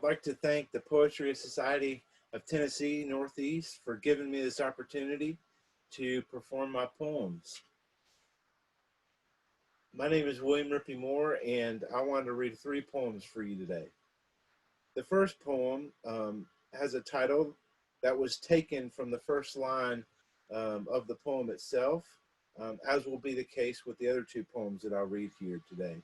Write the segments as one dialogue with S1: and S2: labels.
S1: like to thank the Poetry Society of Tennessee Northeast for giving me this opportunity to perform my poems. My name is William Rieppe Moore, and I wanted to read 3 poems for you today. The first poem has a title that was taken from the first line of the poem itself, as will be the case with the other 2 poems that I'll read here today.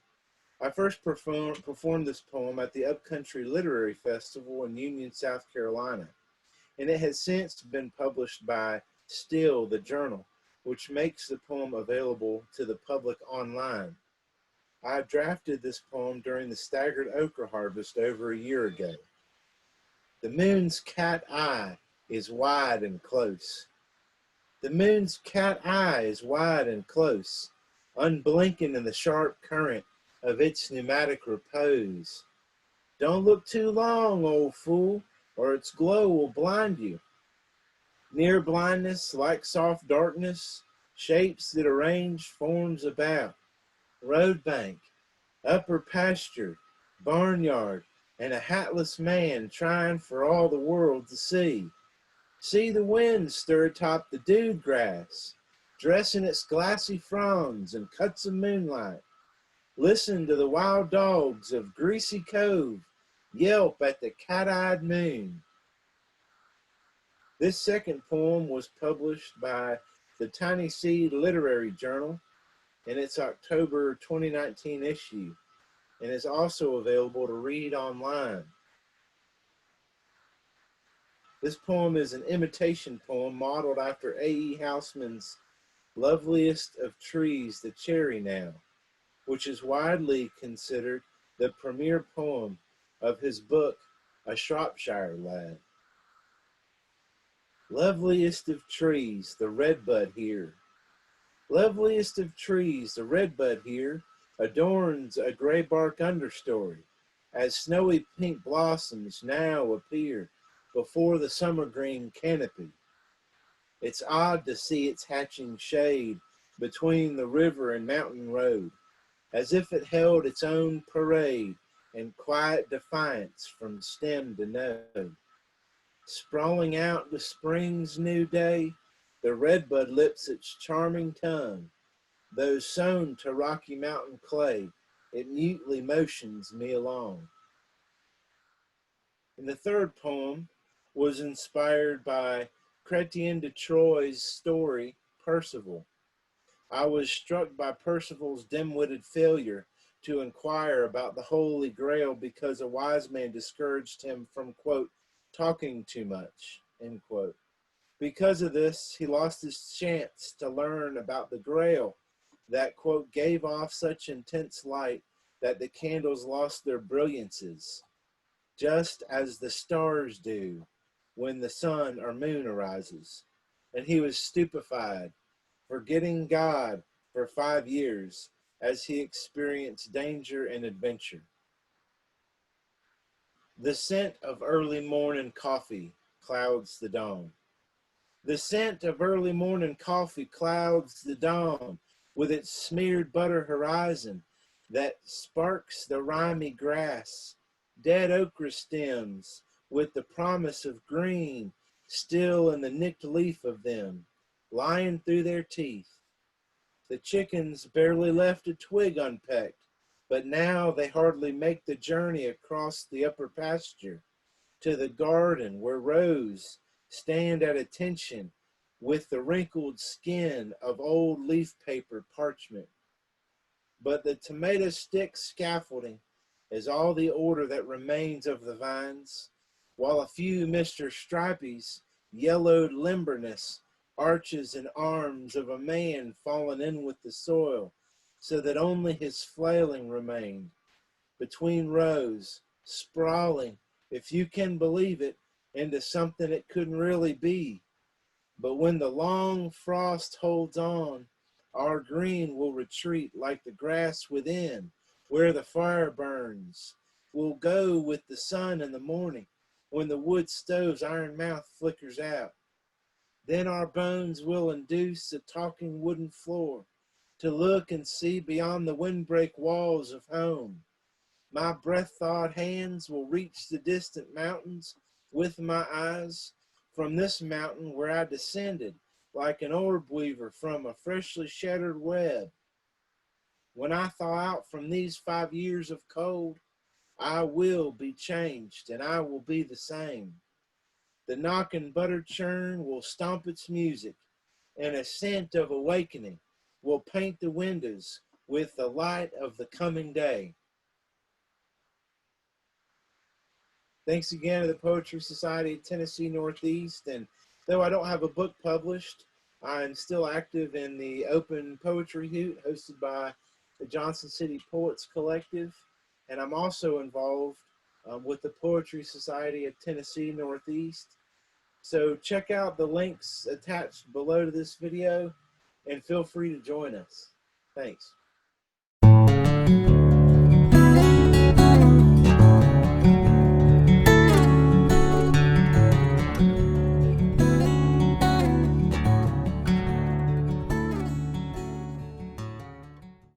S1: I first performed this poem at the Upcountry Literary Festival in Union, South Carolina, and it has since been published by Still, the Journal, which makes the poem available to the public online. I drafted this poem during the staggered okra harvest over a year ago. The moon's cat eye is wide and close. The moon's cat eye is wide and close, unblinking in the sharp current of its pneumatic repose. Don't look too long, old fool, or its glow will blind you. Near blindness, like soft darkness, shapes that arrange forms about. Road bank, upper pasture, barnyard, and a hatless man trying for all the world to see. See the wind stir atop the dewed grass, dressing its glassy fronds and cuts of moonlight. Listen to the wild dogs of Greasy Cove yelp at the cat-eyed moon. This second poem was published by the Tiny Seed Literary Journal in its October 2019 issue, and is also available to read online. This poem is an imitation poem modeled after A.E. Housman's Loveliest of Trees, the Cherry Now, which is widely considered the premier poem of his book, A Shropshire Lad. Loveliest of trees, the redbud here. Loveliest of trees, the redbud here adorns a gray bark understory, as snowy pink blossoms now appear before the summer green canopy. It's odd to see its hatching shade between the river and mountain road, as if it held its own parade in quiet defiance from stem to node. Sprawling out to spring's new day, the redbud lips its charming tongue. Though sewn to Rocky Mountain clay, it mutely motions me along. And the third poem was inspired by Chrétien de Troyes' story, Percival. I was struck by Percival's dim-witted failure to inquire about the Holy Grail because a wise man discouraged him from, quote, talking too much, end quote. Because of this, he lost his chance to learn about the Grail that, quote, gave off such intense light that the candles lost their brilliances, just as the stars do when the sun or moon arises. And he was stupefied, forgetting God for 5 years as he experienced danger and adventure. The scent of early morning coffee clouds the dawn. The scent of early morning coffee clouds the dawn with its smeared butter horizon that sparks the rimy grass, dead okra stems with the promise of green still in the nicked leaf of them, lying through their teeth. The chickens barely left a twig unpecked, but now they hardly make the journey across the upper pasture to the garden where rows stand at attention with the wrinkled skin of old leaf paper parchment. But the tomato stick scaffolding is all the order that remains of the vines, while a few Mr. Stripey's yellowed limberness arches and arms of a man fallen in with the soil, so that only his flailing remained between rows, sprawling, if you can believe it, into something it couldn't really be. But when the long frost holds on, our green will retreat like the grass within, where the fire burns. We'll go with the sun in the morning, when the wood stove's iron mouth flickers out. Then our bones will induce a talking wooden floor to look and see beyond the windbreak walls of home. My breath-thawed hands will reach the distant mountains with my eyes. From this mountain where I descended, like an orb weaver from a freshly shattered web. When I thaw out from these 5 years of cold, I will be changed, and I will be the same. The knocking butter churn will stomp its music, and a scent of awakening will paint the windows with the light of the coming day. Thanks again to the Poetry Society of Tennessee Northeast, and though I don't have a book published, I'm still active in the Open Poetry Hoot hosted by the Johnson City Poets Collective, and I'm also involved with the Poetry Society of Tennessee Northeast. So check out the links attached below to this video and feel free to join us. Thanks.